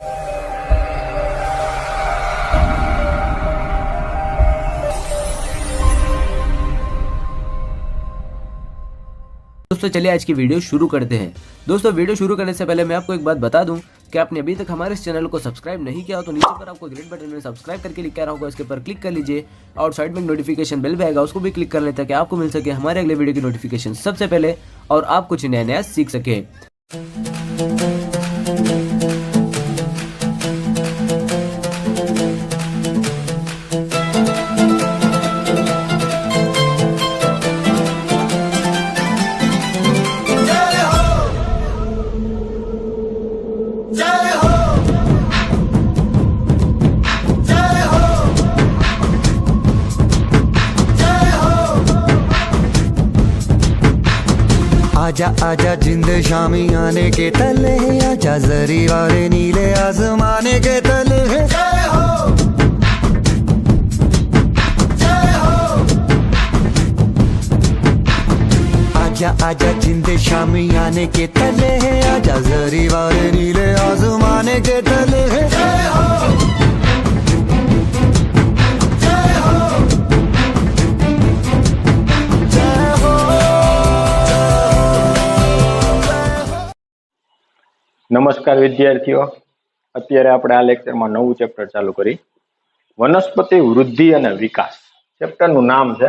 दोस्तों चलिए आज की वीडियो शुरू करते हैं। दोस्तों वीडियो शुरू करने से पहले मैं आपको एक बात बता दूं कि आपने अभी तक हमारे इस चैनल को सब्सक्राइब नहीं किया हो तो नीचे पर आपको ग्रीन बटन में सब्सक्राइब करके लिखा रहा होगा, इसके ऊपर क्लिक कर लीजिए और साइड में नोटिफिकेशन बेल भी आएगा, उसको भी क्लिक कर लें ताकि आपको मिल सके हमारे अगले वीडियो की नोटिफिकेशन सबसे पहले और आप कुछ नया नया सीख सके। आजा आजा जिंद शामी आने के तले, आजा जरी वाले नीले आसमाने के तले। जय हो जय हो। आजा आजा जिंद शामी आने के तले, आजा जरी वाले नीले आसमाने के तले। जय हो नमस्कार विद्यार्थीओ, અત્યારે આપણે આ લેક્ચરમાં નવું ચેપ્ટર ચાલુ કરી વનસ્પતિ વૃદ્ધિ અને વિકાસ. ચેપ્ટરનું નામ છે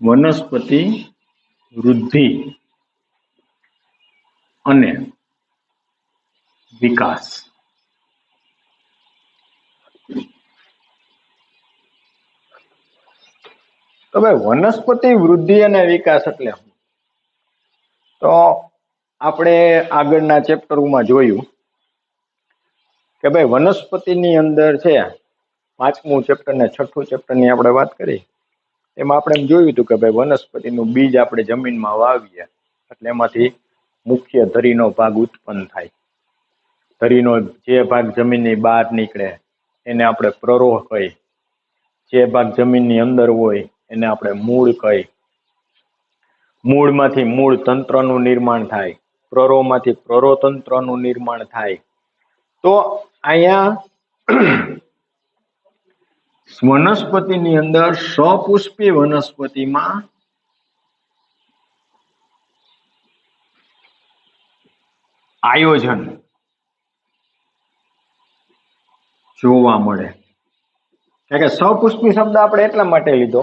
વનસ્પતિ વૃદ્ધિ અને વિકાસ. તો ભાઈ વનસ્પતિ વૃદ્ધિ અને વિકાસ એટલે શું? તો આપણે આગળના ચેપ્ટરમાં જોયું કે ભાઈ વનસ્પતિની અંદર છે, પાંચમું ચેપ્ટર ને છઠ્ઠું ચેપ્ટરની આપણે વાત કરી. એમાં આપણે એમ જોયું હતું કે ભાઈ વનસ્પતિનું બીજ આપણે જમીનમાં વાવીએ એટલે એમાંથી મુખ્ય ધરીનો ભાગ ઉત્પન્ન થાય. ધરીનો જે ભાગ જમીનની બહાર નીકળે એને આપણે પ્રરોહ કહી, જે ભાગ જમીનની અંદર હોય એને આપણે મૂળ કહી. મૂળમાંથી મૂળ તંત્રનું નિર્માણ થાય, પ્રરોહમાંથી પ્રરોતંત્રનું નિર્માણ થાય. તો અહીંયા વનસ્પતિની અંદર સપુષ્પી વનસ્પતિમાં આયોજન જોવા મળે. કારણ કે સપુષ્પી શબ્દ આપણે એટલા માટે લીધો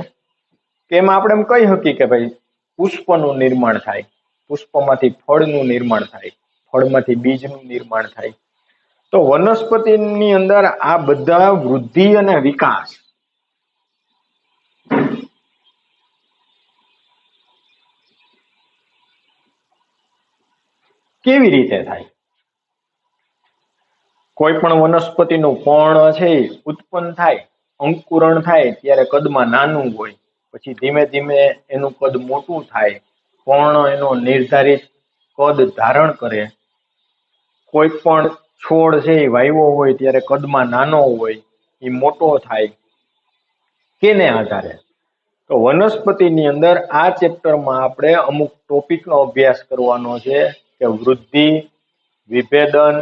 કે એમાં આપણે એમ કહી શકીએ કે ભાઈ પુષ્પનું નિર્માણ થાય, પુષ્પમાંથી ફળનું નિર્માણ થાય, ફળમાંથી બીજનું નિર્માણ થાય. તો વનસ્પતિની અંદર આ બધા વૃદ્ધિ અને વિકાસ કેવી રીતે થાય? કોઈ પણ વનસ્પતિનું પર્ણ છે ઉત્પન્ન થાય, અંકુરણ થાય ત્યારે કદમાં નાનું હોય, પછી ધીમે ધીમે એનું કદ મોટું થાય, પર્ણ એનો નિર્ધારિત કદ ધારણ કરે. કોઈ પણ છોડ છે એ વાવ્યો હોય ત્યારે કદમાં નાનો હોય, એ મોટો થાય. કેને આધારે? તો વનસ્પતિની અંદર આ ચેપ્ટરમાં આપણે અમુક ટોપિકનો અભ્યાસ કરવાનો છે કે વૃદ્ધિ, વિભેદન.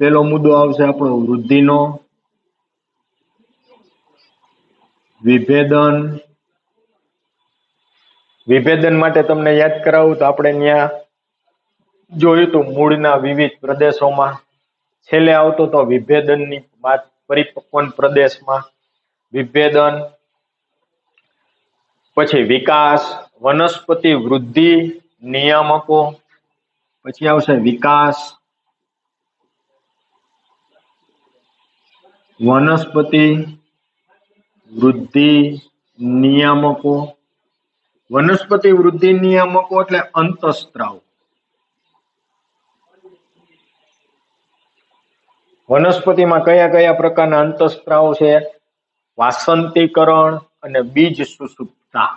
પેલો મુદ્દો આવશે આપણો વૃદ્ધિનો, વિભેદન. વિભેદન માટે તમને યાદ કરાવું તો આપણે ત્યાં જોયું તો મૂળના વિવિધ પ્રદેશોમાં છેલ્લે આવતો તો વિભેદનની વાત, પરિપક્વન પ્રદેશમાં વિભેદન. પછી વિકાસ, વનસ્પતિ વૃદ્ધિ નિયામકો, પછી આવશે વિકાસ, વનસ્પતિ વૃદ્ધિ નિયામકો. વનસ્પતિ વૃદ્ધિ નિયામકો એટલે અંતઃસ્ત્રાવ. વનસ્પતિમાં કયા કયા પ્રકારના અંતઃસ્ત્રાવ છે? વાસંતીકરણ અને બીજ સુષુપ્તતા.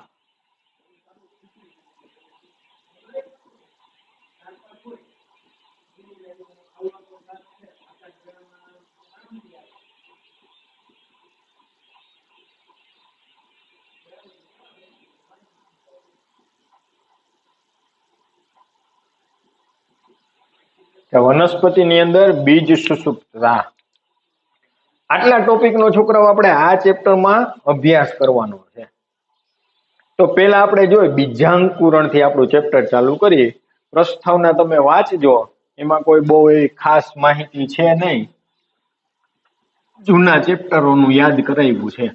કે વનસ્પતિની અંદર બીજ સુષુપ્તતા. આટલા ટોપિકનો છોકરાઓ આપણે આ ચેપ્ટરમાં અભ્યાસ કરવાનો છે. તો પહેલા આપણે જોઈએ બીજાંકુરણથી આપણું ચેપ્ટર ચાલુ કરીએ. પ્રસ્તાવના તમે વાંચજો, એમાં કોઈ બહુ એવી ખાસ માહિતી છે નહીં, જૂના ચેપ્ટરોનું યાદ કરાવ્યું છે.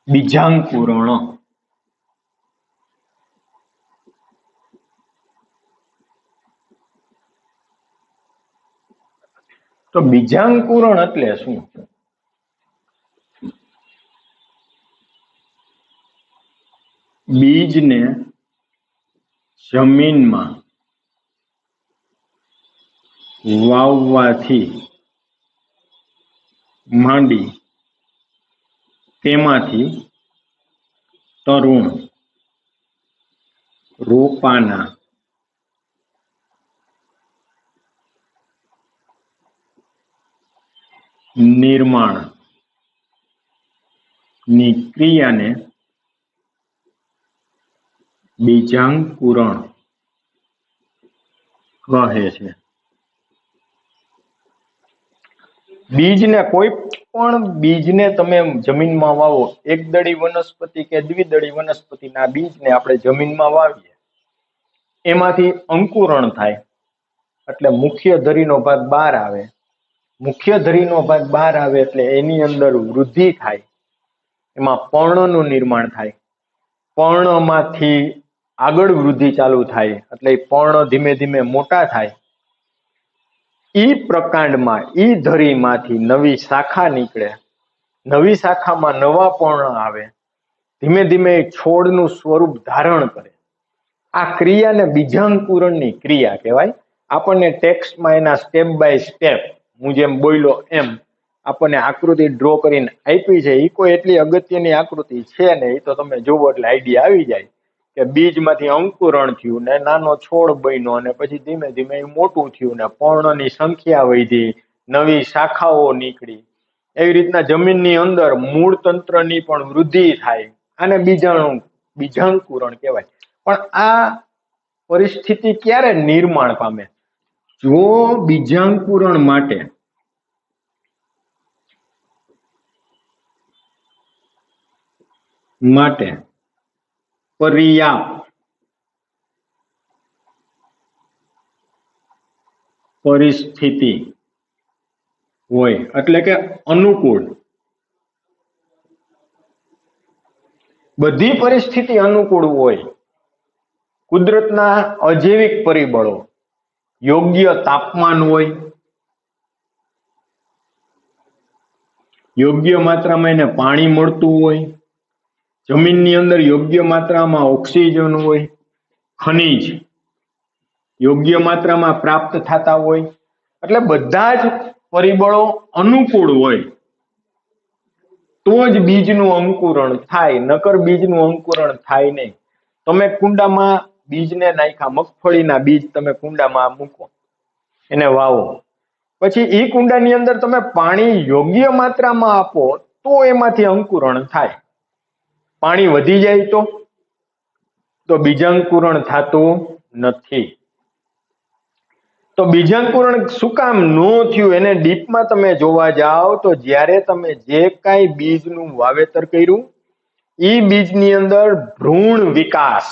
બીજાંકુરણ. તો બીજાંકુરણ એટલે શું? બીજને જમીનમાં વાવવાથી માંડી તેમાંથી તરુણ રોપાના નિર્માણ ની ક્રિયાને બીજાંકુરણ કહે છે. બીજને કોઈ પણ બીજને તમે જમીનમાં વાવો, એકદળી વનસ્પતિ કે દ્વિદળી વનસ્પતિના બીજને આપણે જમીનમાં વાવીએ, એમાંથી અંકુરણ થાય એટલે મુખ્ય ધરીનો ભાગ બહાર આવે. મુખ્ય ધરીનો ભાગ બહાર આવે એટલે એની અંદર વૃદ્ધિ થાય, એમાં પર્ણનું નિર્માણ થાય. પર્ણમાંથી આગળ વૃદ્ધિ ચાલુ થાય એટલે પર્ણ ધીમે ધીમે મોટા થાય. ઈ પ્રકાંડમાં ઈ ધરીમાંથી નવી શાખા નીકળે, નવી શાખામાં નવા પર્ણ આવે, ધીમે ધીમે છોડનું સ્વરૂપ ધારણ કરે. આ ક્રિયાને બીજાંકુરણની ક્રિયા કહેવાય. આપણને ટેક્સ્ટમાં એના સ્ટેપ બાય સ્ટેપ, હું જેમ બોલ્યો એમ આપણને આકૃતિ ડ્રો કરીને આપી છે. એ કોઈ એટલી અગત્યની આકૃતિ છે ને, એ તો તમે જુઓ એટલે આઈડિયા આવી જાય કે બીજમાંથી અંકુરણ થયું ને નાનો છોડ બન્યો અને પછી ધીમે ધીમે મોટું થયું ને પર્ણની સંખ્યા વધી, નવી શાખાઓ નીકળી. એવી રીતના જમીનની અંદર મૂળ તંત્રની પણ વૃદ્ધિ થાય. આને બીજાંકુરણ કહેવાય. પણ આ પરિસ્થિતિ ક્યારે નિર્માણ પામે? જો બીજાંકુરણ માટે પર્યાપ્ત પરિસ્થિતિ હોય, એટલે કે અનુકૂળ, બધી પરિસ્થિતિ અનુકૂળ હોય, કુદરતના અજૈવિક પરિબળો, યોગ્ય તાપમાન હોય, યોગ્ય માત્રામાં એને પાણી મળતું હોય, જમીનની અંદર યોગ્ય માત્રામાં ઓક્સિજન હોય, ખનિજ યોગ્ય માત્રામાં પ્રાપ્ત થતા હોય, એટલે બધા જ પરિબળો અનુકૂળ હોય તો જ બીજનું અંકુરણ થાય, નકર બીજનું અંકુરણ થાય નહીં. તમે કુંડામાં બીજને નાખ્યા, મગફળીના બીજ તમે કુંડામાં મૂકો, એને વાવો, પછી એ કુંડાની અંદર તમે પાણી યોગ્ય માત્રામાં આપો તો એમાંથી અંકુરણ થાય. પાણી વધી જાય તો બીજાંકુરણ થતું નથી. તો બીજાંકુરણ શું કામ ન થયું એને ડીપમાં તમે જોવા જાઓ તો જ્યારે તમે જે કાંઈ બીજનું વાવેતર કર્યું એ બીજની અંદર ભ્રૂણ વિકાસ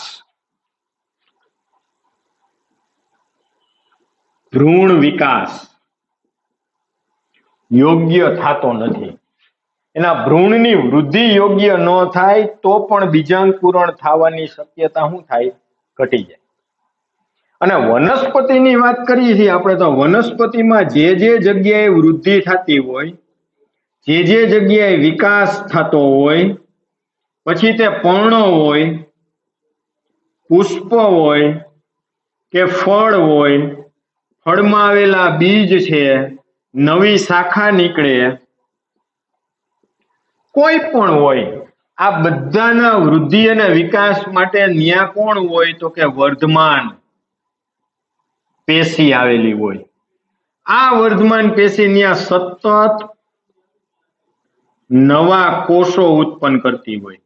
યોગ્ય થતો નથી. એના ભ્રૂણની વૃદ્ધિ યોગ્ય ન થાય તો પણ બીજાંકુરણ થવાની શક્યતા શું થાય? ઘટી જાય. અને વનસ્પતિની વાત કરીએ છીએ આપણે, તો વનસ્પતિમાં જે જગ્યાએ વૃદ્ધિ થતી હોય, જે જગ્યાએ વિકાસ થતો હોય, પછી તે પર્ણ હોય, પુષ્પ હોય કે ફળ હોય, ફળમાં આવેલા બીજ છે, નવી શાખા નીકળે, કોઈ પણ હોય, આ બધાના વૃદ્ધિ અને વિકાસ માટે ન્યા કોણ હોય? તો કે વર્ધમાન પેશી આવેલી હોય. આ વર્ધમાન પેશી ત્યાં સતત નવા કોષો ઉત્પન્ન કરતી હોય.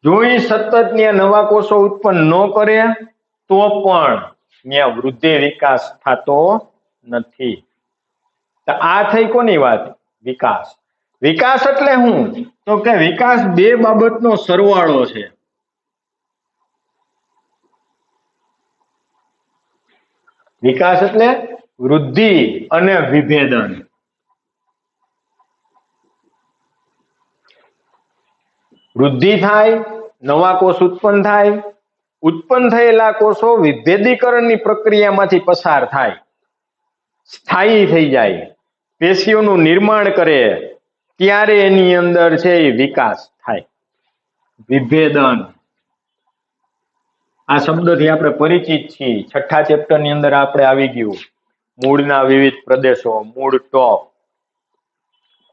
જો એ સતત ત્યાં નવા કોષો ઉત્પન્ન ન કરે તો પણ ત્યાં વૃદ્ધિ વિકાસ થતો નથી. તો આ થઈ કોની વાત? વિકાસ. વિકાસ એટલે શું? તો કે વિકાસ બે બાબતનો સરવાળો છે. વિકાસ એટલે વૃદ્ધિ અને વિભેદન. વૃદ્ધિ થાય, નવા કોષ ઉત્પન્ન થાય, ઉત્પન્ન થયેલા કોષો વિભેદીકરણની પ્રક્રિયામાંથી પસાર થાય, સ્થાયી થઈ જાય, પેશીઓનું નિર્માણ કરે, ત્યારે એની અંદર છે એ વિકાસ થાય. વિભેદન આ શબ્દથી આપણે પરિચિત છીએ. છઠ્ઠા ચેપ્ટરની અંદર આપણે આવી ગયું. મૂળના વિવિધ પ્રદેશો, મૂળ ટોપ,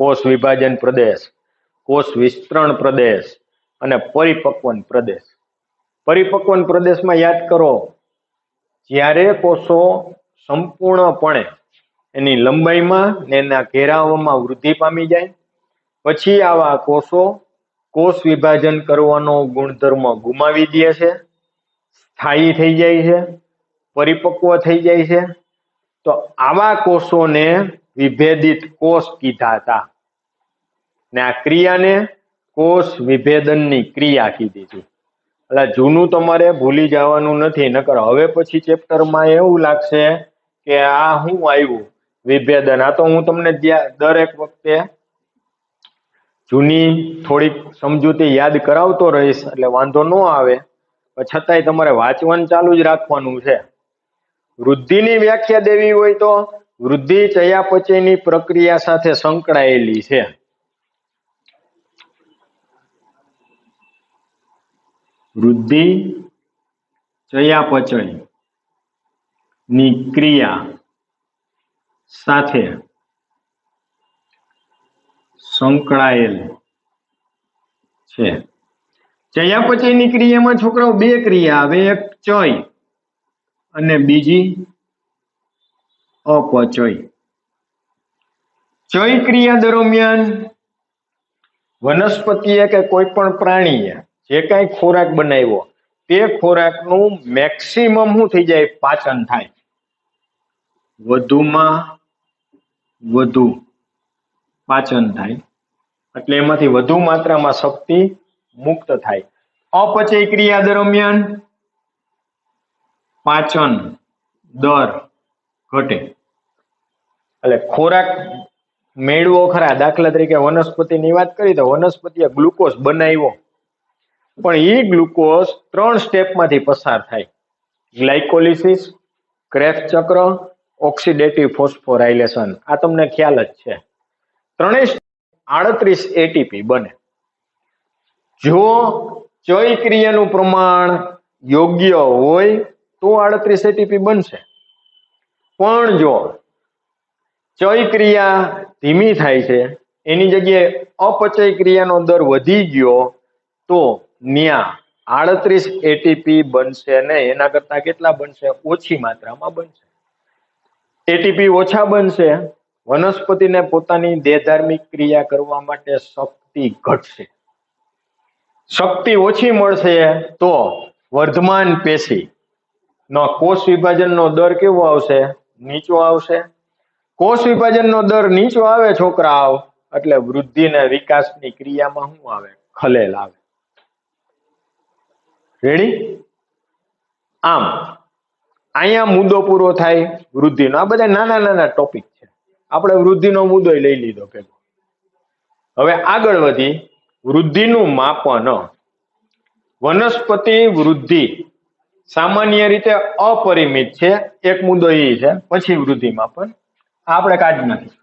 કોષ વિભાજન પ્રદેશ, કોષ વિસ્તરણ પ્રદેશ અને પરિપક્વન પ્રદેશ. પરિપક્વન પ્રદેશમાં યાદ કરો, જ્યારે કોષો સંપૂર્ણપણે એની લંબાઈમાં ને એના ઘેરાવામાં વૃદ્ધિ પામી જાય, પછી આવા કોષો કોષ વિભાજન કરવાનો ગુણધર્મ ગુમાવી દે છે, સ્થાયી થઈ જાય છે, પરિપક્વ થઈ જાય છે. તો આવા કોષોને વિભેદિત કોષ કીધા હતા ને આ ક્રિયાને કોષ વિભેદનની ક્રિયા કીધી હતી. એટલે જૂનું તમારે ભૂલી જવાનું નથી, નકર હવે પછી ચેપ્ટરમાં એવું લાગશે કે આ શું આવ્યું વિભેદન. આ તો હું તમને દરેક વખતે જૂની થોડીક સમજૂતી યાદ કરાવતો રહીશ એટલે વાંધો ન આવે. છતાંય તમારે વાંચવાનું ચાલુ જ રાખવાનું છે. વૃદ્ધિની વ્યાખ્યા દેવી હોય તો વૃદ્ધિ ચયાપચયની પ્રક્રિયા સાથે સંકળાયેલી છે. વૃદ્ધિ ચયાપચય ની ક્રિયા સાથે સંકળાયેલ છે. ચયાપચયની ક્રિયામાં છોકરાઓ બે ક્રિયા આવે, એક ચય અને બીજી અપચય. ચય ક્રિયા દરમિયાન વનસ્પતિએ કે કોઈ પણ પ્રાણીએ જે કઈ ખોરાક બનાવ્યો તે ખોરાકનું મેક્સિમમ શું થઈ જાય? પાચન થાય, વધુમાં વધુ પાચન થાય, એટલે એમાંથી વધુ માત્રામાં શક્તિ મુક્ત થાય. અપચય ક્રિયા દરમિયાન પાચન દર ઘટે, એટલે ખોરાક મેળવો ખરા. દાખલા તરીકે વનસ્પતિની વાત કરી તો વનસ્પતિએ ગ્લુકોઝ બનાવ્યો, પણ એ ગ્લુકોઝ 3 સ્ટેપમાંથી પસાર થાય: ગ્લાયકોલિસિસ, ક્રેબ્સ ચક્ર, ઓક્સિડેટિવ ફોસ્ફોરાયલેશન. આ તમને ખ્યાલ જ છે. ત્રણેય 38 એટીપી બને. જો ચય ક્રિયાનું પ્રમાણ યોગ્ય હોય તો 38 એટીપી બનશે, પણ જો ચય ક્રિયા ધીમી થાય છે, એની જગ્યાએ અપચય ક્રિયાનો દર વધી ગયો, તો ન્યા 38 એટીપી બનશે ને એના કરતા કેટલા બનશે? ઓછી માત્રામાં બનશે. એટીપી ઓછા બનશે, વનસ્પતિને પોતાની દેહધાર્મિક ક્રિયા કરવા માટે શક્તિ ઘટશે. શક્તિ ઓછી મળશે તો વર્ધમાન પેશી નો કોષ વિભાજનનો દર કેવો આવશે? નીચો આવશે. કોષ વિભાજનનો દર નીચો આવે છોકરાઓ, એટલે વૃદ્ધિ અને વિકાસની ક્રિયામાં શું આવે? ખલેલ આવે. રેડી? આમ અહીંયા મુદ્દો પૂરો થાય વૃદ્ધિનો. આ બધા નાના નાના ટોપિક છે. આપણે વૃદ્ધિનો મુદ્દો લઈ લીધો પેલો. હવે આગળ વધી વૃદ્ધિનું માપન. વનસ્પતિ વૃદ્ધિ સામાન્ય રીતે અપરિમિત છે, એક મુદ્દો એ છે. પછી વૃદ્ધિ માપન આપણે કાઢી નાખીશું.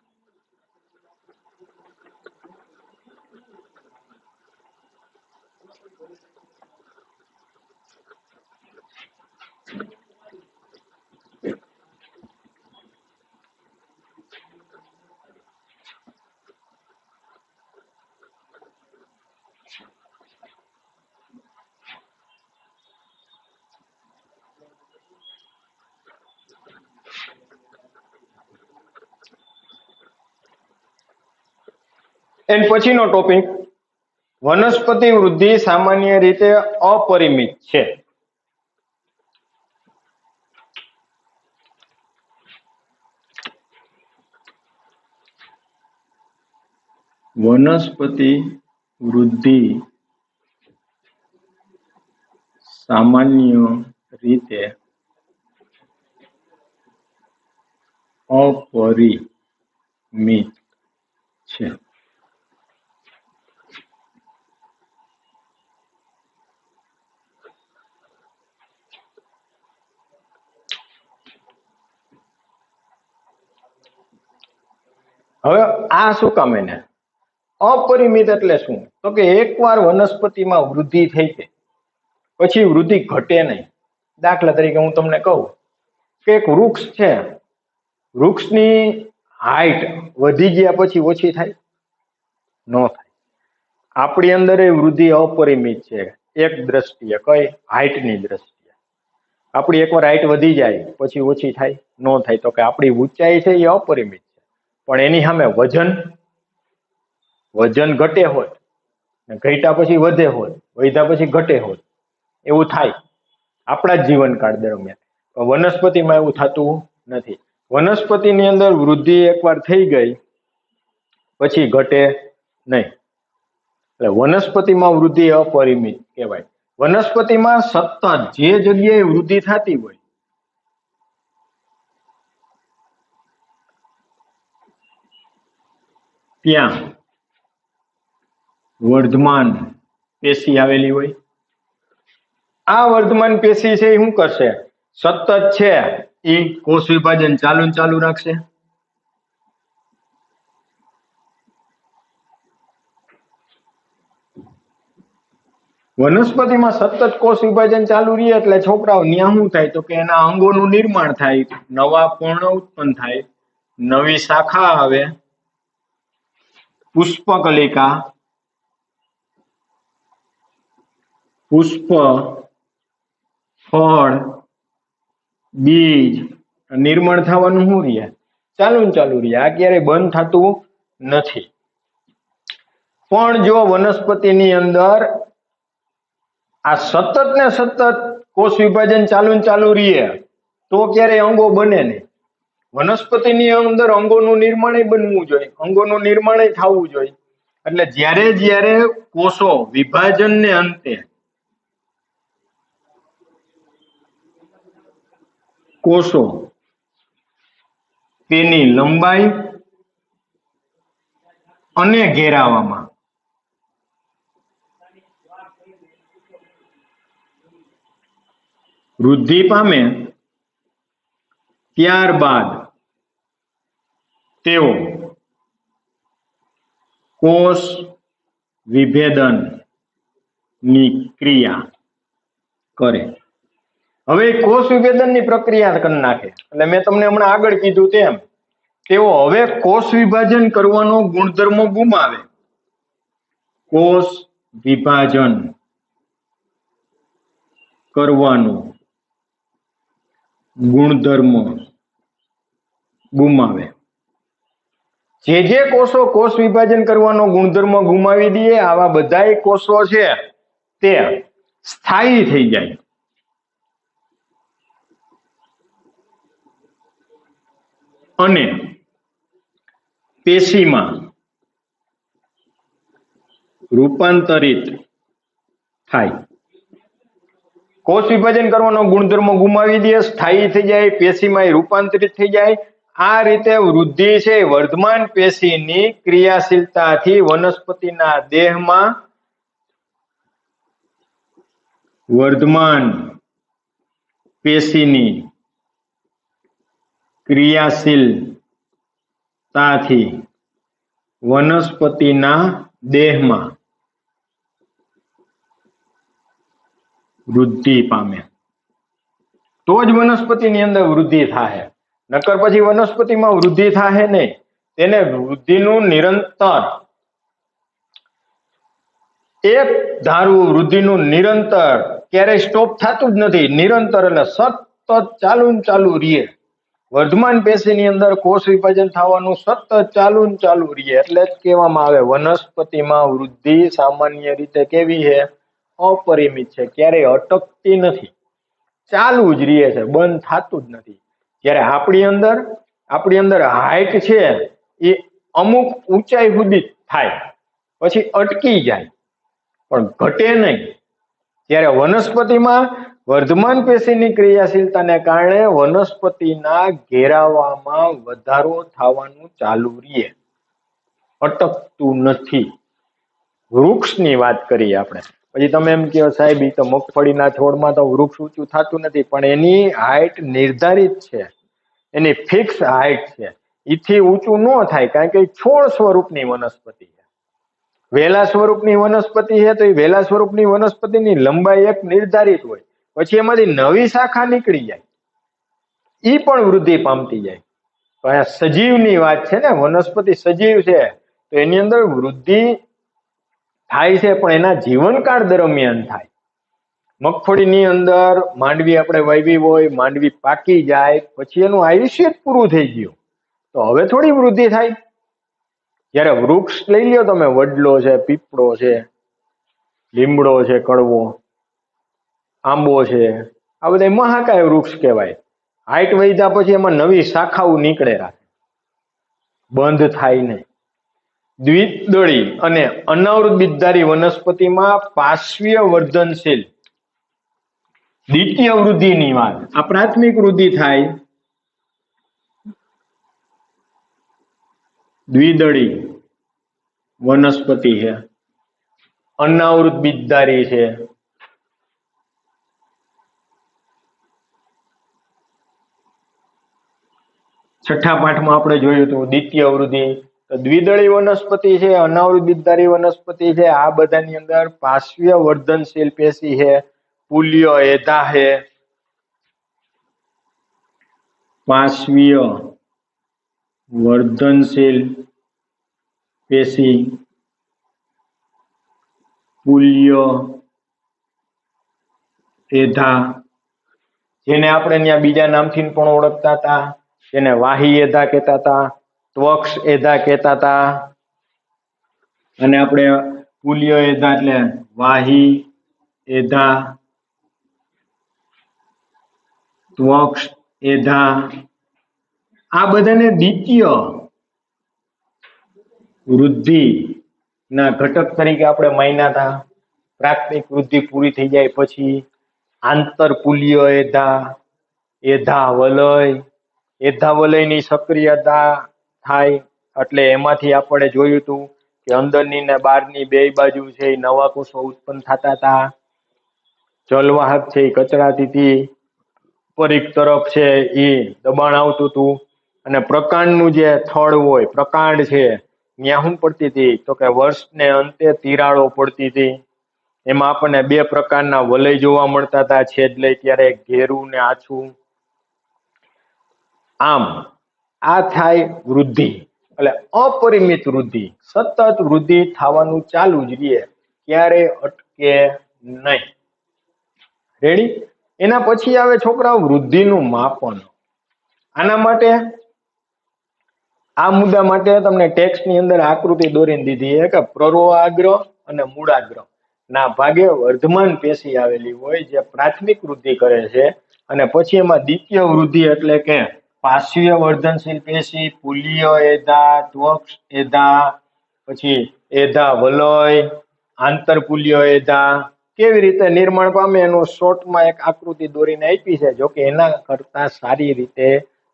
એન પછીનો ટોપિક, વનસ્પતિ વૃદ્ધિ સામાન્ય રીતે અપરિમિત છે. વનસ્પતિ વૃદ્ધિ સામાન્ય રીતે અપરિમિત છે. હવે આ શું કામ? એને અપરિમિત એટલે શું? તો કે એકવાર વનસ્પતિમાં વૃદ્ધિ થઈ ગઈ પછી વૃદ્ધિ ઘટે નહીં. દાખલા તરીકે હું તમને કહું કે એક વૃક્ષ છે, વૃક્ષની હાઈટ વધી ગયા પછી ઓછી થાય? ન થાય. આપણી અંદર એ વૃદ્ધિ અપરિમિત છે. એક દ્રષ્ટિએ, કઈ? હાઈટની દ્રષ્ટિએ. આપણી એકવાર હાઈટ વધી જાય પછી ઓછી થાય? ન થાય. તો કે આપણી ઊંચાઈ છે એ અપરિમિત છે, પણ એની સામે વજન ઘટે હોત, ઘટ્યા પછી વધે હોત, વધ્યા પછી ઘટે હોત, એવું થાય આપણા જ જીવનકાળ દરમિયાન. વનસ્પતિમાં એવું થતું નથી. વનસ્પતિની અંદર વૃદ્ધિ એકવાર થઈ ગઈ પછી ઘટે નહીં. એટલે વનસ્પતિમાં વૃદ્ધિ અપરિમિત કહેવાય. વનસ્પતિમાં સતત જે જગ્યાએ વૃદ્ધિ થતી હોય ત્યાં વર્ધમાન પેશી આવેલી હોય. આ વર્ધમાન પેશી છે એ શું કરશે? સતત છે એ કોષ વિભાજન ચાલુ રાખશે. વનસ્પતિમાં સતત કોષ વિભાજન ચાલુ રહે એટલે છોકરાઓ ન્યા શું થાય? તો કે એના અંગોનું નિર્માણ થાય, નવા પર્ણ ઉત્પન્ન થાય, નવી શાખા આવે, પુષ્પકલિકા, પુષ્પ, ફળ, બીજ નિર્માણ થવાનું શું રહે? ચાલુ રહે. આ ક્યારેય બંધ થતું નથી. પણ જો વનસ્પતિની અંદર આ સતત ને સતત કોષ વિભાજન ચાલુ રહે તો ક્યારેય અંગો બને નહીં. વનસ્પતિની અંદર અંગોનું નિર્માણ બનવું જોઈએ, અંગોનું નિર્માણ થવું જોઈએ. એટલે જ્યારે કોષો વિભાજનને અંતે કોષો તેની લંબાઈ અને ઘેરાવામાં વૃદ્ધિ પામે ત્યારબાદ તેઓ કોષ વિભેદનની ક્રિયા કરે. હવે કોષ વિભેદનની પ્રક્રિયા કરી નાખે. એટલે મેં તમને હમણાં આગળ કીધું તેમ તેઓ હવે કોષ વિભાજન કરવાનો ગુણધર્મ ગુમાવે. કોષ વિભાજન કરવાનો ગુણધર્મ ગુમાવે. જે કોષો કોષ વિભાજન કરવાનો ગુણધર્મ ગુમાવી દે આવા બધાય કોષો છે તે સ્થાયી થઈ જાય. અને પેશીમાં રૂપાંતરિત થાય. કોષ વિભાજન કરવાનો ગુણધર્મ ગુમાવી દે, સ્થાયી થઈ જાય, પેશીમાં રૂપાંતરિત થઈ જાય. આ રીતે વૃદ્ધિ છે વર્ધમાન પેશીની ક્રિયાશીલતાથી વનસ્પતિના દેહમાં વર્ધમાન પેશીની ક્રિયાશીલતાથી વનસ્પતિના દેહમાં વૃદ્ધિ પામે તો જ વનસ્પતિની અંદર વૃદ્ધિ થાય. નકર પછી વનસ્પતિમાં વૃદ્ધિ થાય નહીં. તેને વૃદ્ધિનું નિરંતર એક ધારું વૃદ્ધિનું નિરંતર ક્યારેય સ્ટોપ થતું જ નથી. નિરંતર એટલે સતત ચાલુ રહે. વર્ધમાન પેશીની અંદર કોષ વિભાજન થવાનું સતત ચાલુ ને ચાલુ રહે, એટલે જ કહેવામાં આવે વનસ્પતિમાં વૃદ્ધિ સામાન્ય રીતે કેવી છે? અપરિમિત છે, ક્યારેય અટકતી નથી, ચાલુ જ રહે છે, બંધ થતું જ નથી. જ્યારે આપણી અંદર હાઈટ છે એ અમુક ઊંચાઈ સુધી થાય, પછી અટકી જાય, પણ ઘટે નહીં. જ્યારે વનસ્પતિમાં વર્ધમાન પેશીની ક્રિયાશીલતાને કારણે વનસ્પતિના ઘેરાવામાં વધારો થવાનું ચાલુ રહે, અટકતું નથી. વૃક્ષની વાત કરીએ આપણે, પછી તમે એમ કહો સાહેબ એ તો મગફળીના છોડમાં તો વૃક્ષ ઊંચું થતું નથી, પણ એની હાઈટ નિર્ધારિત છે, એની ફિક્સ હાઈટ છે, એથી ઊંચું ન થાય, કારણ કે છોડ સ્વરૂપની વનસ્પતિ છે. વેલા સ્વરૂપની વનસ્પતિ છે તો એ વેલા સ્વરૂપની વનસ્પતિની લંબાઈ એક નિર્ધારિત હોય, પછી એમાંથી નવી શાખા નીકળી જાય, એ પણ વૃદ્ધિ પામતી જાય. તો અહીંયા સજીવની વાત છે ને, વનસ્પતિ સજીવ છે તો એની અંદર વૃદ્ધિ થાય છે, પણ એના જીવનકાળ દરમિયાન થાય. મગફળીની અંદર માંડવી આપણે વાવી હોય, માંડવી પાકી જાય પછી એનું આયુષ્ય જ પૂરું થઈ ગયું, તો હવે થોડી વૃદ્ધિ થાય. જ્યારે વૃક્ષ લઈ લ્યો તમે, વડલો છે, પીપળો છે, લીમડો છે, કડવો, આંબો છે, આ બધા મહાકાય વૃક્ષ કહેવાય. હાઈટ વધ્યા પછી એમાં નવી શાખાઓ નીકળે રાખે, બંધ થાય નહીં. દ્વિદળી અને અનાવૃત બીજધારી વનસ્પતિમાં પાર્શ્વીય વર્ધનશીલ દ્વિતીય વૃદ્ધિની વાત, આ પ્રાથમિક વૃદ્ધિ થાય. દ્વિદળી વનસ્પતિ છે, અનાવૃત બીજધારી છે. છઠ્ઠા પાઠમાં આપણે જોયું હતું દ્વિતીય વૃદ્ધિ. તો દ્વિદળી વનસ્પતિ છે, અનાવૃત બીજધારી વનસ્પતિ છે, આ બધાની અંદર પાર્શ્વીય વર્ધનશીલ પેશી છે, પુલ્ય એધા છે. પાર્શ્વીય વર્ધનશીલ પેશી, પુલ્ય એધા, જેને આપણે ત્યાં બીજા નામથી પણ ઓળખતા હતા, જેને વાહી એધા કહેતા હતા, ત્વક્ષ એધા કહેતા હતા. અને આપણે પુલ્ય એધા એટલે વાહી એધા, ત્વક્ષ એધા, આ બધાને દ્વિતીય વૃદ્ધિ ના ઘટક તરીકે આપણે માન્યા હતા. પ્રાથમિક વૃદ્ધિ પૂરી થઈ જાય પછી આંતરપુલ્ય એધા, એધા વલય, એધા વલયની સક્રિયતા થાય, એટલે એમાંથી આપણે જોયું હતું કે અંદરની ને બહારની બે બાજુ છે એ નવા કોષો ઉત્પન્ન થતા હતા. જલવાહક છે એ કચરાથી પરિઘ તરફ છે એ દબાણ આવતું હતું, અને પ્રકાંડનું જે થડ હોય, પ્રકાંડ છે, ત્યાં શું પડતી હતી? તો કે વર્ષને અંતે તિરાડો પડતી હતી. એમાં આપણને બે પ્રકારના વલય જોવા મળતા હતા, છેદલય ત્યારે ઘેરું ને આછું. આમ આ થાય વૃદ્ધિ, એટલે અપરિમિત વૃદ્ધિ, સતત વૃદ્ધિ થવાનું ચાલુ જ રહે, ક્યારે અટકે નહીં. રેડી? એના પછી આવે છોકરાઓ વૃદ્ધિનું માપન. આના માટે, આ મુદ્દા માટે તમને ટેક્સ્ટની અંદર આકૃતિ દોરીને દીધી છે કે પ્રરોહાગ્ર અને મૂળાગ્ર ના ભાગે વર્ધમાન પેશી આવેલી હોય, જે પ્રાથમિક વૃદ્ધિ કરે છે, અને પછી એમાં દ્વિતીય વૃદ્ધિ એટલે કે પાર્શ્વીય વર્ધનશીલ પેશી, પુલ્ય એધા, ત્વક્ષ એધા, પછી એધા વલય, આંતરપુલ્ય એધા કેવી રીતે નિર્માણ પામે એનું શોર્ટમાં એક આકૃતિ દોરીને આપી છે. જોકે એના કરતા સારી રીતે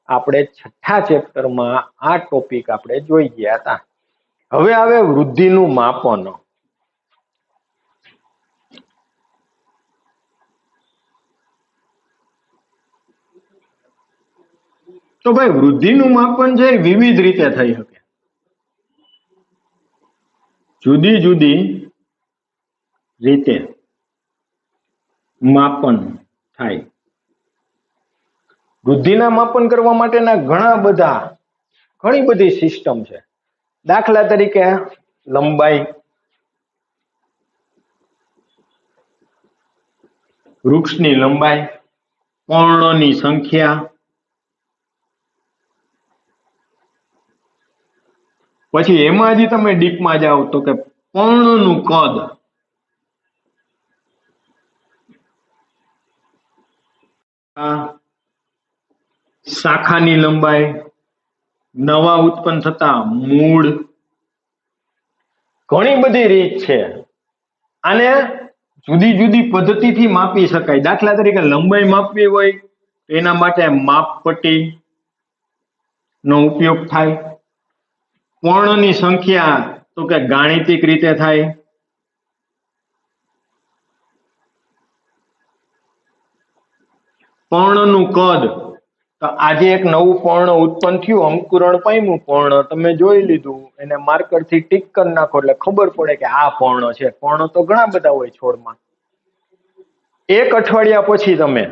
આપણે છઠ્ઠા ચેપ્ટરમાં આ ટોપિક આપણે જોઈ ગયા હતા. હવે આવે વૃદ્ધિનું માપન. તો ભાઈ વૃદ્ધિનું માપન છે વિવિધ રીતે થઈ શકે, જુદી જુદી રીતે માપન થાય. વૃદ્ધિના માપન કરવા માટેના ઘણી બધી સિસ્ટમ છે. દાખલા તરીકે લંબાઈ, વૃક્ષની લંબાઈ, પર્ણની સંખ્યા, પછી એમાં જ તમે ડીપમાં જાઓ તો કે પર્ણનું કદ, શાખાની લંબાઈ, નવા ઉત્પન્ન થતા મૂળ, ઘણી બધી રીત છે. આને જુદી જુદી પદ્ધતિથી માપી શકાય. દાખલા તરીકે લંબાઈ માપવી હોય તો એના માટે માપપટ્ટી નો ઉપયોગ થાય. પર્ણની સંખ્યા તો કે ગાણિતિક રીતે થાય. પર્ણનું કદ, તો આજે એક નવું પર્ણ ઉત્પન્ન થયું, અંકુરણ પામ્યું પર્ણ, તમે જોઈ લીધું, એને માર્કરથી ટીક કરી નાખો એટલે ખબર પડે કે આ પર્ણ છે. પર્ણ તો ઘણા બધા હોય છોડમાં. એક અઠવાડિયા પછી તમે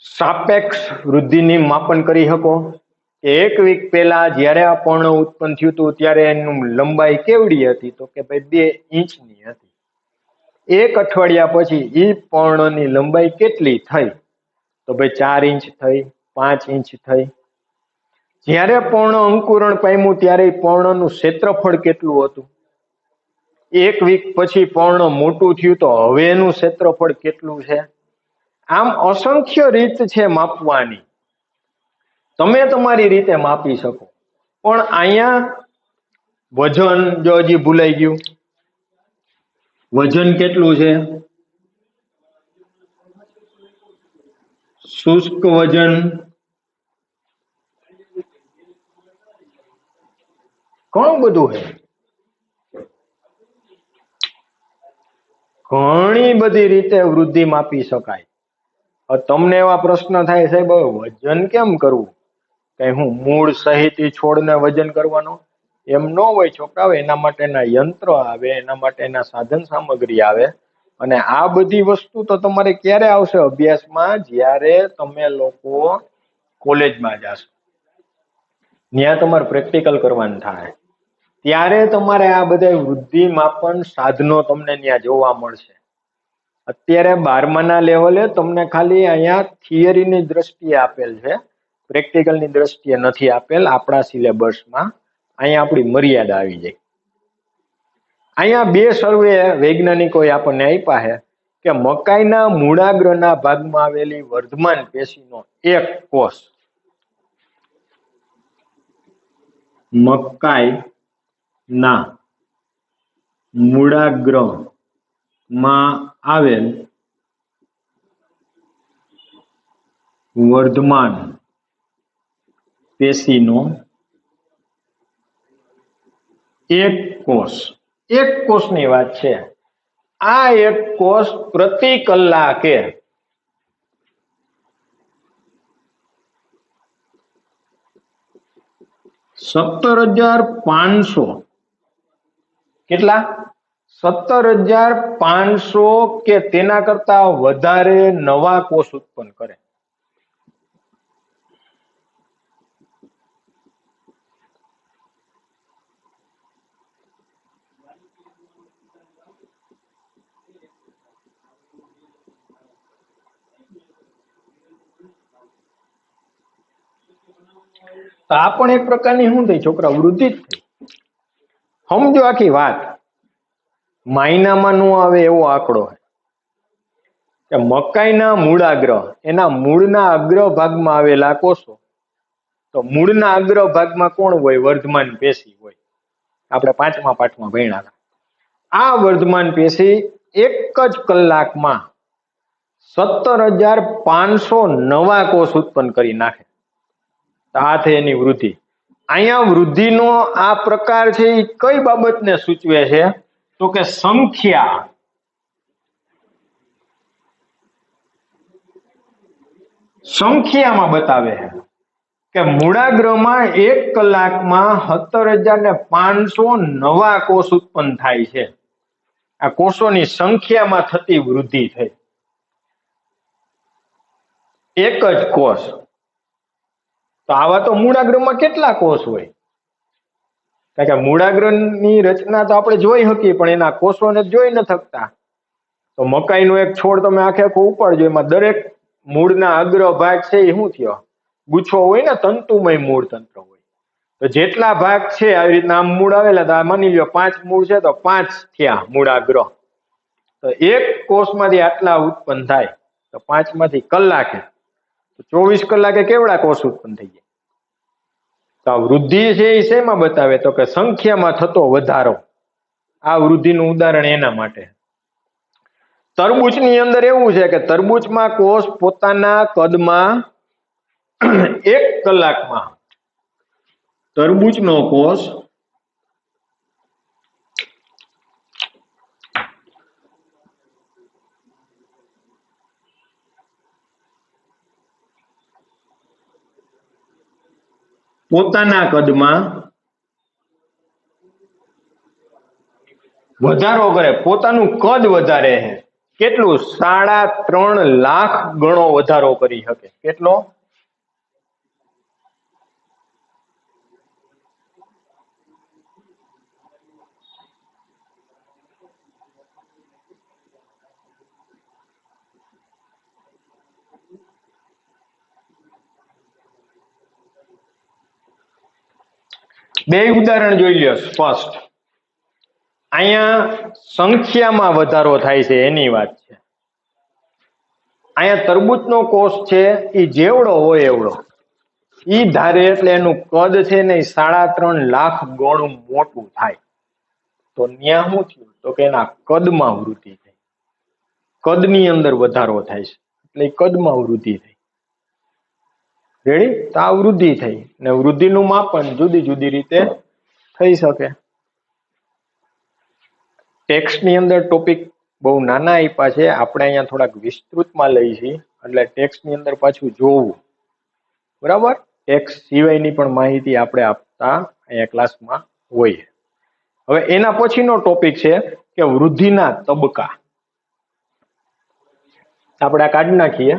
સાપેક્ષ વૃદ્ધિની માપન કરી શકો. એક વીક પહેલા જ્યારે આ પર્ણ ઉત્પન્ન થયું હતું ત્યારે એનું લંબાઈ કેવડી હતી, તો કે ભાઈ 2 ઇંચની હતી. એક અઠવાડિયા પછી એ પર્ણની લંબાઈ કેટલી થઈ, તો ભાઈ 4 ઇંચ થઈ, 5 ઇંચ થઈ. જ્યારે પર્ણ અંકુરણ પામ્યું ત્યારે પર્ણનું ક્ષેત્રફળ કેટલું હતું, એક વીક પછી પર્ણ મોટું થયું તો હવે એનું ક્ષેત્રફળ કેટલું છે. આમ અસંખ્ય રીત છે માપવાની, તમે તમારી રીતે માપી શકો. પણ અહીંયા વજન, જો હજી ભૂલાઈ ગયું, વજન કેટલું છે, શુષ્ક વજન, ઘણું બધું છે. ઘણી બધી રીતે વૃદ્ધિ માપી શકાય. તમને એવા પ્રશ્ન થાય, સાહેબ વજન કેમ કરવું, કઈ હું મૂળ સહિત છોડને વજન કરવાનો? એમ ન હોય છોકરાઓ. એના માટેના યંત્ર આવે, એના માટેના સાધન સામગ્રી આવે. અને આ બધી વસ્તુ તો તમારે ક્યારે આવશે અભ્યાસમાં, જ્યારે તમે લોકો કોલેજમાં જાશો, ત્યાં તમારે પ્રેક્ટિકલ કરવાનું થાય, ત્યારે તમારે આ બધા વૃદ્ધિ માપન સાધનો તમને ત્યાં જોવા મળશે. અત્યારે 12માના લેવલે તમને ખાલી અહીંયા થિયરીની દ્રષ્ટિએ આપેલ છે, પ્રેક્ટિકલની દ્રષ્ટિએ નથી આપેલ આપણા સિલેબસમાં. અહીંયા આપણી મર્યાદા આવી જાય. અહીંયા 2 સર્વે વૈજ્ઞાનિકોએ આપણને આપ્યા છે કે મકાઈના મૂળાગ્રના ભાગમાં આવેલી વર્ધમાન પેશીનો એક કોષ, મકાઈના મૂળાગ્રમાં આવેલ વર્ધમાન પેશીનો એક કોષની વાત છે. આ એક કોષ પ્રતિ કલાકે 17,500 કેટલા 17,500 કે તેના કરતા વધારે નવા કોષ ઉત્પન્ન કરે. તો આ પણ એક પ્રકારની શું થઈ છોકરા, વૃદ્ધિ જ થઈ. સમજો આખી વાત. મહિનામાં નો આવે એવો આંકડો કે મકાઈના મૂળાગ્ર, એના મૂળના અગ્રભાગમાં આવેલા કોષો, તો મૂળના અગ્રભાગમાં કોણ હોય, વર્ધમાન પેશી હોય. આપણે 5મા પાઠમાં ભણ્યા હતા. આ વર્ધમાન પેશી એક જ કલાકમાં 17,500 નવા કોષ ઉત્પન્ન કરી નાખે. આ થઈ એની વૃદ્ધિ. અહીંયા વૃદ્ધિનો આ પ્રકાર છે એ કઈ બાબતને સૂચવે છે, તો કે સંખ્યામાં બતાવે છે કે મૂળાગ્રમાં એક કલાકમાં 17,500 નવા કોષ ઉત્પન્ન થાય છે. આ કોષોની સંખ્યામાં થતી વૃદ્ધિ થઈ. એક જ કોષ. તો આવા તો મૂળાગ્રમાં કેટલા કોષ હોય, કારણ કે મૂળાગ્રની રચના તો આપણે જોઈ શકીએ પણ એના કોષોને જોઈ ન શકતા. તો મકાઈનો એક છોડ તમે આખે આખો ઉપાડજો, એમાં દરેક મૂળના અગ્રભાગ છે એ શું થયો, ગુચ્છો હોય ને, તંતુમય મૂળ તંત્ર હોય. તો જેટલા ભાગ છે આવી રીતના આમ મૂળ આવેલા, તો આ માની લ્યો 5 મૂળ છે તો 5 થયા મૂળાગ્ર. તો એક કોષમાંથી આટલા ઉત્પન્ન થાય તો 5 માંથી કલાકે તો 24 કલાકે કેવડા કોષ ઉત્પન્ન થઈ જાય? તો આ વૃદ્ધિ છે એ શેમાં બતાવે? તો કે સંખ્યામાં થતો વધારો. આ વૃદ્ધિનું ઉદાહરણ એના માટે. તરબૂચની અંદર એવું છે કે તરબૂચમાં કોષ પોતાના કદમાં 1 કલાકમાં તરબૂચનો કોષ પોતાના કદમાં વધારો કરે, પોતાનું કદ વધારે છે. કેટલું? 3.5 લાખ ગણો વધારો કરી શકે. કેટલો? બે ઉદાહરણ જોઈ લ્યો સ્પષ્ટ. અહીંયા સંખ્યામાં વધારો થાય છે એની વાત છે. અહીંયા તરબૂચનો કોષ છે એ જેવડો હોય એવડો, ઈ ધારે એટલે એનું કદ છે ને 3.5 લાખ ગણું મોટું થાય. તો ન્યા શું થયું? તો કે એના કદમાં વૃદ્ધિ થઈ, કદની અંદર વધારો થાય છે એટલે કદમાં વૃદ્ધિ થઈ. રેડી? તો આ વૃદ્ધિ થઈ, ને વૃદ્ધિનું માપન જુદી જુદી રીતે થઈ શકે. ટેક્સ્ટની અંદર ટોપિક બહુ નાના આપ્યા છે, આપણે અહીંયા થોડાક વિસ્તૃતમાં લઈ છીએ એટલે ટેક્સ્ટની અંદર પાછું જોવું. બરાબર? ટેક્સ્ટ સિવાયની પણ માહિતી આપણે આપતા અહીંયા ક્લાસમાં હોય. હવે એના પછીનો ટોપિક છે કે વૃદ્ધિના તબક્કા. આપણે આ કાઢી નાખીએ.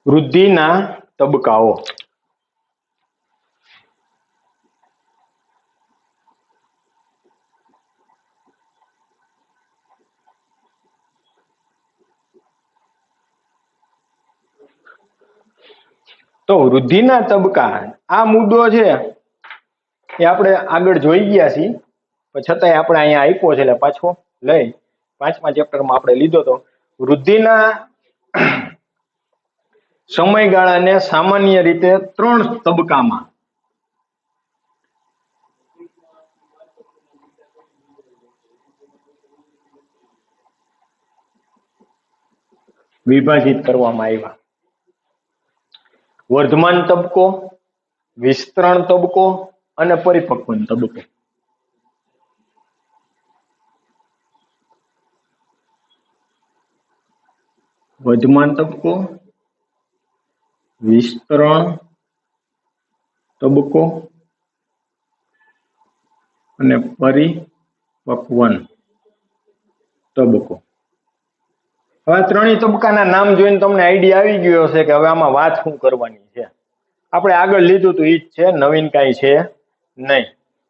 વૃદ્ધિના તબક્કાઓ. તો વૃદ્ધિના તબક્કા આ મુદ્દો છે એ આપણે આગળ જોઈ ગયા છીએ, પણ છતાંય આપણે અહીંયા આપ્યો છે એટલે પાછો લઈ 5મા ચેપ્ટરમાં આપણે લીધો તો વૃદ્ધિના સમયગાળાને સામાન્ય રીતે 3 તબક્કામાં વિભાજિત કરવામાં આવ્યા. વર્ધમાન તબક્કો, વિસ્તરણ તબક્કો અને પરિપક્વન તબક્કો. વર્ધમાન તબક્કો, વિસ્તરણ તબક્કો અને પરિપક્વન તબક્કો. હવે ત્રણેય તબક્કાના નામ જોઈને તમને આઈડિયા આવી ગયો હશે કે હવે આમાં વાત શું કરવાની છે. આપણે આગળ લીધું તો ઈ જ છે, નવીન કાંઈ છે નહીં.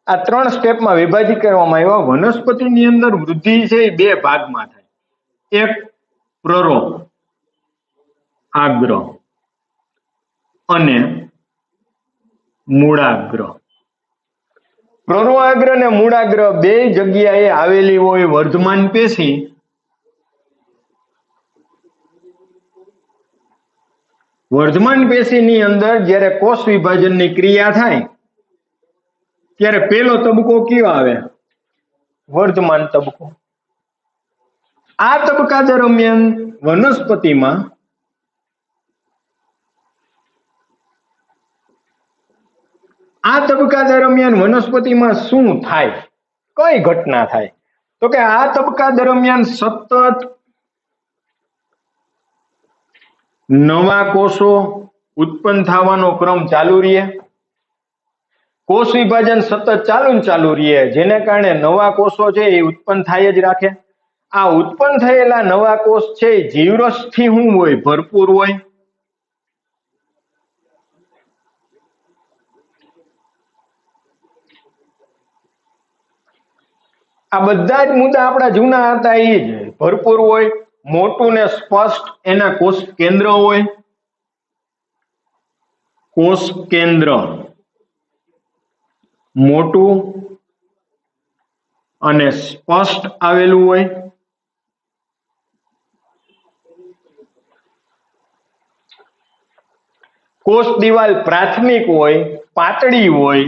આ 3 સ્ટેપમાં વિભાજિત કરવામાં આવ્યા. વનસ્પતિની અંદર વૃદ્ધિ છે એ 2 ભાગમાં થાય. એક પ્રરો આગ્ર અને મૂળાગ્ર. પ્રરોઆગ્ર અને મૂળાગ્ર 2 જગ્યાએ આવેલી હોય વર્ધમાન પેશી વર્ધમાન પેશીની અંદર જ્યારે કોષ વિભાજનની ક્રિયા થાય ત્યારે પહેલો તબક્કો કયો આવે? વર્ધમાન તબક્કો. આ તબક્કા દરમિયાન વનસ્પતિમાં શું થાય? કઈ ઘટના થાય? તો કે આ તબક્કા દરમિયાન સતત નવા કોષો ઉત્પન્ન થવાનો ક્રમ ચાલુ રહે. કોષ વિભાજન સતત ચાલુ રહે, જેને કારણે નવા કોષો છે એ ઉત્પન્ન થાય જ રાખે. આ ઉત્પન્ન થયેલા નવા કોષ છે એ જીવરસથી શું હોય? ભરપૂર હોય. આ બધા જ મુદ્દા આપણા જૂના હતા એ જ. ભરપૂર હોય, મોટું ને સ્પષ્ટ એના કોષ કેન્દ્ર હોય. કોષ કેન્દ્ર મોટું અને સ્પષ્ટ આવેલું હોય. કોષ દિવાલ પ્રાથમિક હોય, પાતળી હોય.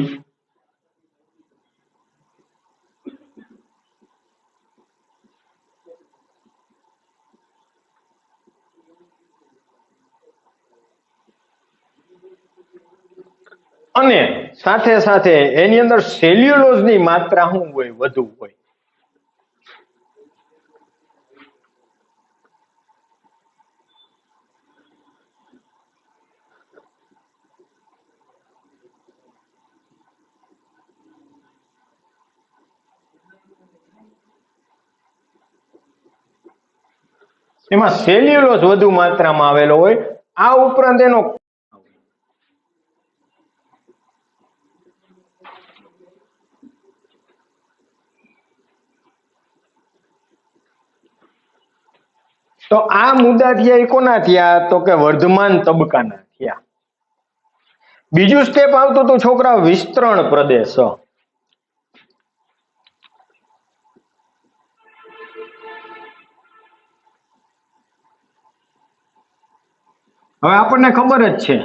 અને સાથે સાથે એની અંદર સેલ્યુલોઝની માત્રા શું હોય? વધુ હોય. એમાં સેલ્યુલોઝ વધુ માત્રામાં આવેલો હોય. આ ઉપરાંત એનો તો આ મુદ્દા થયા એ કોના થયા? તો કે વર્ધમાન તબક્કાના થયા. બીજું સ્ટેપ આવતું હતું છોકરા વિસ્તરણ પ્રદેશ. હવે આપણને ખબર જ છે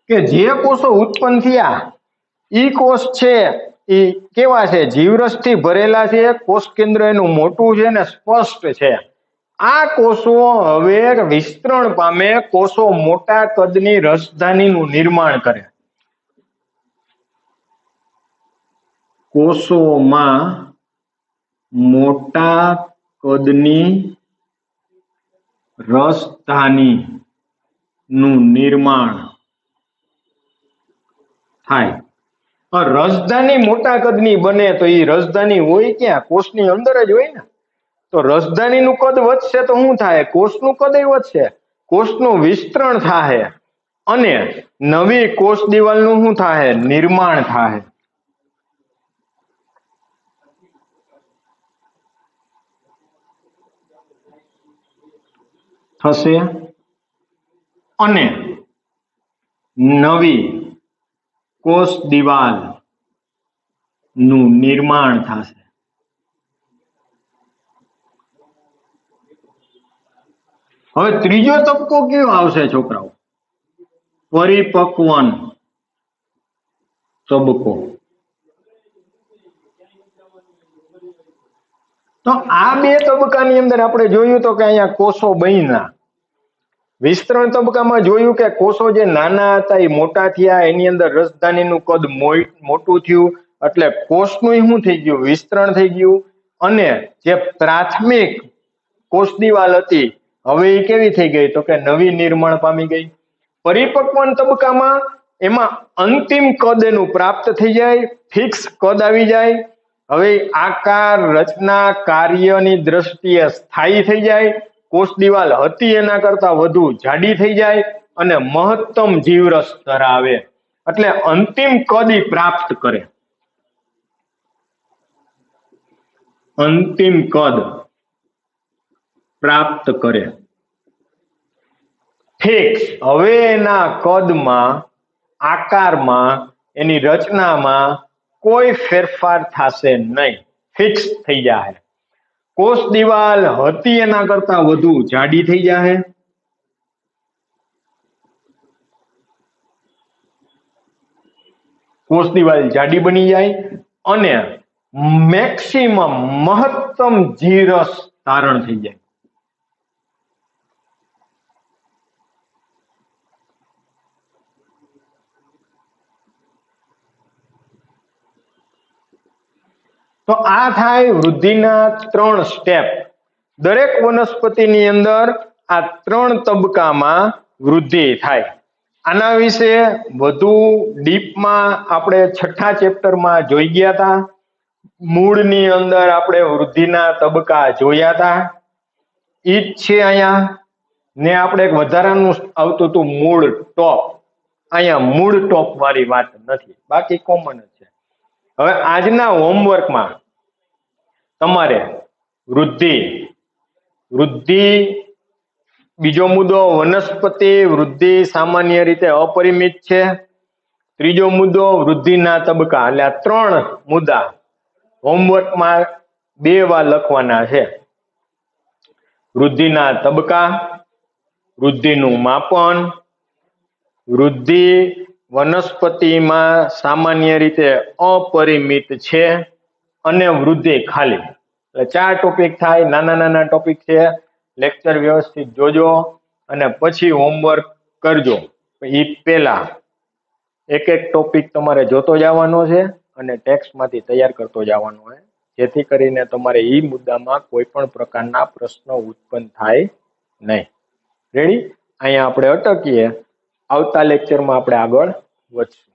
કે જે કોષો ઉત્પન્ન થયા ઈ કોષ છે એ કેવા છે? જીવરસથી ભરેલા છે. કોષ કેન્દ્ર એનું મોટું છે ને સ્પષ્ટ છે. આ કોષો હવે વિસ્તરણ પામે. કોષો મોટા કદની રસધાનીનું નિર્માણ કરે. કોષોમાં મોટા કદની રસધાનીનું નિર્માણ થાય. રસધાની મોટા કદની બને તો એ રસધાની હોય ક્યાં? કોષની અંદર જ હોય ને. તો રસધાનીનું કદ વધશે તો શું થાય? કોષનું કદ વધશે. કોષનું વિસ્તરણ થાય અને નવી કોષ દિવાલનું શું થાય? નિર્માણ થાય. થશે અને નવી કોષ દિવાલ નું નિર્માણ થશે. હવે ત્રીજો તબક્કો કયો આવશે છોકરાઓ? પરિપક્વન તબક્કો. તો આ બે તબક્કાની અંદર આપણે જોયું તો કે અહીંયા કોષો બન્યા. વિસ્તરણ તબક્કામાં જોયું કે કોષો જે નાના હતા એ મોટા થયા. એની અંદર રસધાનીનું કદ મોટું થયું એટલે કોષનું શું થઈ ગયું? વિસ્તરણ થઈ ગયું. અને જે પ્રાથમિક કોષ દિવાલ હતી હવે એ કેવી થઈ ગઈ? તો કે નવી નિર્માણ પામી ગઈ. પરિપક્વન તબક્કામાં એમાં અંતિમ કદ એનું પ્રાપ્ત થઈ જાય. ફિક્સ કદ આવી જાય. હવે આકાર, રચના, કાર્યની દ્રષ્ટિએ સ્થાયી થઈ જાય. કોષ દિવાલ હતી એના કરતા વધુ જાડી થઈ જાય અને મહત્તમ જીવરસ ધરાવે. એટલે અંતિમ કદ પ્રાપ્ત કરે. અંતિમ કદ પ્રાપ્ત કરે. ફિક્સ. હવે એના કદમાં, આકારમાં, એની રચનામાં કોઈ ફેરફાર થશે નહીં. ફિક્સ થઈ જાય. કોષ દિવાલ હતી એના કરતા વધુ જાડી થઈ જાય. કોષ દિવાલ જાડી બની જાય અને મહત્તમ જીરસ ધારણ થઈ જાય. તો આ થાય વૃદ્ધિના 3 સ્ટેપ. દરેક વનસ્પતિની અંદર આ 3 તબક્કામાં વૃદ્ધિ થાય. આના વિશે વધુ ડીપમાં આપણે 6થા ચેપ્ટરમાં જોઈ ગયા હતા. મૂળની અંદર આપણે વૃદ્ધિના તબક્કા જોયા હતા. ઈ જ છે અહીંયા ને આપણે એક વધારાનું આવતું હતું મૂળ ટોપ. અહીંયા મૂળ ટોપ વાળી વાત નથી, બાકી કોમન જ છે. હવે આજના હોમવર્કમાં તમારે વૃદ્ધિ, બીજો મુદ્દો વનસ્પતિ વૃદ્ધિ સામાન્ય રીતે અપરિમિત છે. ત્રીજો મુદ્દો વૃદ્ધિના તબક્કા. એટલે આ 3 મુદ્દા હોમવર્કમાં 2 વાર લખવાના છે. વૃદ્ધિના તબક્કા, વૃદ્ધિનું માપન, વૃદ્ધિ વનસ્પતિમાં સામાન્ય રીતે અપરિમિત છે અને વૃદ્ધિ ખાલી. એટલે 4 ટોપિક થાય. નાના ટોપિક છે. લેક્ચર વ્યવસ્થિત જોજો અને પછી હોમવર્ક કરજો. એ પહેલા એક ટોપિક તમારે જોતો જવાનો છે અને ટેક્સ્ટમાંથી તૈયાર કરતો જવાનો છે, જેથી કરીને તમારે એ મુદ્દામાં કોઈ પણ પ્રકારના પ્રશ્નો ઉત્પન્ન થાય નહીં. રેડી? અહીંયા આપણે અટકીએ. આવતા લેક્ચરમાં આપણે આગળ વધશું.